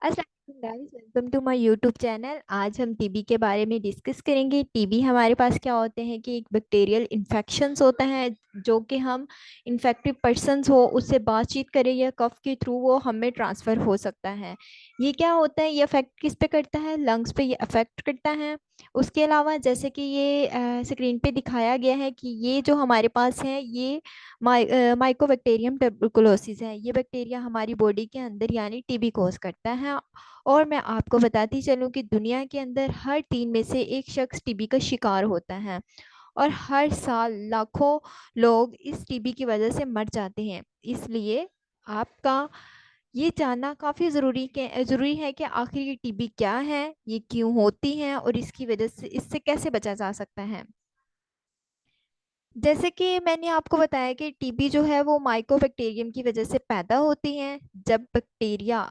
अस्सलाम guys, welcome to my YouTube channel. आज हम टीबी के बारे में डिस्कस करेंगे। टीबी हमारे पास क्या होते हैं कि एक बैक्टीरियल इन्फेक्शंस होता है जो कि हम इन्फेक्टिव पर्सनस हो उससे बातचीत करें या कफ के थ्रू वो हमें ट्रांसफ़र हो सकता है। ये क्या होता है, ये अफेक्ट किस पे करता है? लंग्स पे ये अफेक्ट करता है। उसके अलावा जैसे कि ये स्क्रीन पे दिखाया गया है कि ये जो हमारे पास है ये माइकोबैक्टीरियम ट्यूबरकुलोसिस है। ये बैक्टीरिया हमारी बॉडी के अंदर यानी टीबी कोज करता है। और मैं आपको बताती चलूँ कि दुनिया के अंदर हर 3 में से एक शख्स टीबी का शिकार होता है और हर साल लाखों लोग इस टीबी की वजह से मर जाते हैं। इसलिए आपका ये जानना काफ़ी ज़रूरी है कि आखिर ये टीबी क्या है, ये क्यों होती है और इसकी वजह से इससे कैसे बचा जा सकता है। जैसे कि मैंने आपको बताया कि टीबी जो है वो माइकोबैक्टीरियम की वजह से पैदा होती है। जब बैक्टीरिया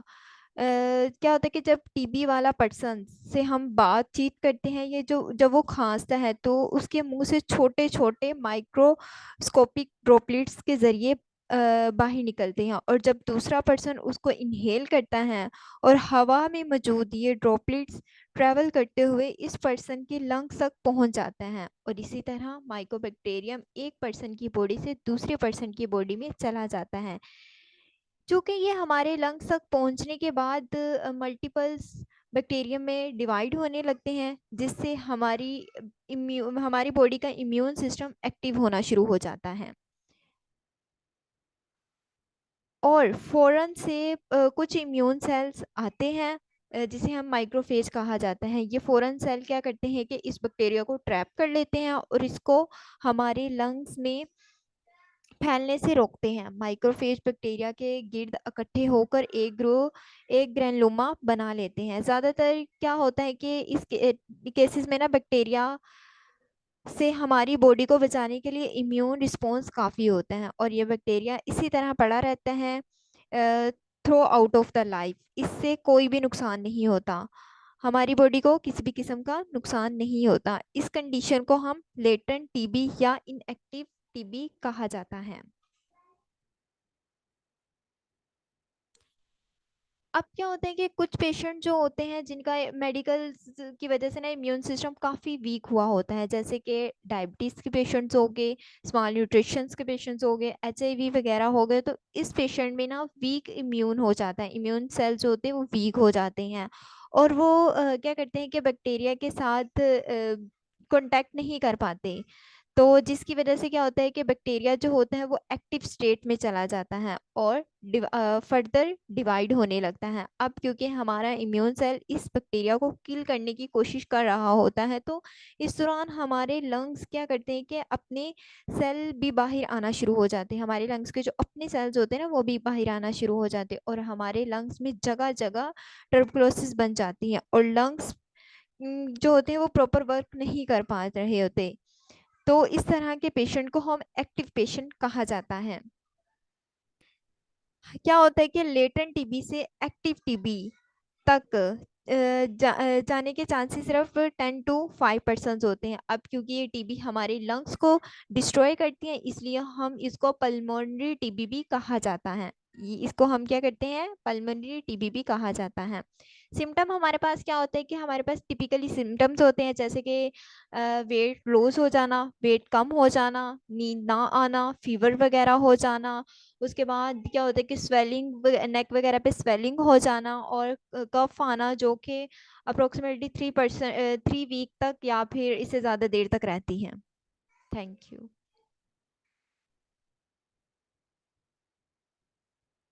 क्या होता है कि जब टीबी वाला पर्सन से हम बातचीत करते हैं, ये जो जब वो खांसता है तो उसके मुंह से छोटे छोटे माइक्रोस्कोपिक ड्रॉपलेट्स के जरिए बाहर निकलते हैं, और जब दूसरा पर्सन उसको इनहेल करता है और हवा में मौजूद ये ड्रॉपलेट्स ट्रैवल करते हुए इस पर्सन के लंग्स तक पहुंच जाते हैं। और इसी तरह माइकोबैक्टीरियम एक पर्सन की बॉडी से दूसरे पर्सन की बॉडी में चला जाता है। चूँकि ये हमारे लंग्स तक पहुंचने के बाद मल्टीपल्स बैक्टीरियम में डिवाइड होने लगते हैं, जिससे हमारी बॉडी का इम्यून सिस्टम एक्टिव होना शुरू हो जाता है। और फ़ौरन से कुछ इम्यून सेल्स आते हैं, जिसे हम माइक्रोफेज कहा जाता है। ये फ़ौरन सेल क्या करते हैं कि इस बैक्टीरिया को ट्रैप कर लेते हैं और इसको हमारे लंग्स में फैलने से रोकते हैं। माइक्रोफेज बैक्टीरिया के गिर्द इकट्ठे होकर एक ग्रैनुलोमा बना लेते हैं। ज़्यादातर क्या होता है कि इस केसेस में ना बैक्टीरिया से हमारी बॉडी को बचाने के लिए इम्यून रिस्पॉन्स काफ़ी होता है और ये बैक्टीरिया इसी तरह पड़ा रहता है through out of the life. इससे कोई भी नुकसान नहीं होता, हमारी बॉडी को किसी भी किस्म का नुकसान नहीं होता। इस कंडीशन को हम लेटेंट टीबी या इनएक्टिव टीबी कहा जाता है। अब क्या होता है कि कुछ पेशेंट जो होते हैं जिनका मेडिकल की वजह से ना इम्यून सिस्टम काफ़ी वीक हुआ होता है, जैसे कि डायबिटीज़ के पेशेंट्स हो गए, स्मॉल न्यूट्रिशंस के पेशेंट्स हो गए, एचआईवी वगैरह हो गए, तो इस पेशेंट में ना वीक इम्यून हो जाता है। इम्यून सेल्स जो होते हैं वो वीक हो जाते हैं और वो क्या करते हैं कि बैक्टीरिया के साथ कांटेक्ट नहीं कर पाते। तो जिसकी वजह से क्या होता है कि बैक्टीरिया जो होता है वो एक्टिव स्टेट में चला जाता है और फर्दर डिवाइड होने लगता है। अब क्योंकि हमारा इम्यून सेल इस बैक्टीरिया को किल करने की कोशिश कर रहा होता है, तो इस दौरान हमारे लंग्स क्या करते हैं कि अपने सेल भी बाहर आना शुरू हो जाते हैं। हमारे लंग्स के जो अपने सेल्स होते हैं ना वो भी बाहर आना शुरू हो जाते हैं और हमारे लंग्स में जगह जगह ट्यूबरकुलोसिस बन जाती है और लंग्स जो होते हैं वो प्रॉपर वर्क नहीं कर पा रहे होते। तो इस तरह के पेशेंट को हम एक्टिव पेशेंट कहा जाता है। क्या होता है कि लेटेंट टीबी से एक्टिव टीबी तक जाने के चांसेस सिर्फ 10 to 5% होते हैं। अब क्योंकि ये टीबी हमारे लंग्स को डिस्ट्रॉय करती है, इसलिए हम इसको पल्मोनरी टीबी भी कहा जाता है। इसको हम क्या करते हैं, पल्मोनरी टीबी भी कहा जाता है। सिम्टम हमारे पास क्या होता है कि हमारे पास टिपिकली सिम्टम्स होते हैं, जैसे कि वेट लॉस हो जाना, वेट कम हो जाना, नींद ना आना, फीवर वगैरह हो जाना। उसके बाद क्या होता है कि स्वेलिंग, नेक वगैरह पे स्वेलिंग हो जाना और कफ आना, जो कि अप्रोक्सीमेटली 3 वीक तक या फिर इससे ज़्यादा देर तक रहती हैं। Thank you.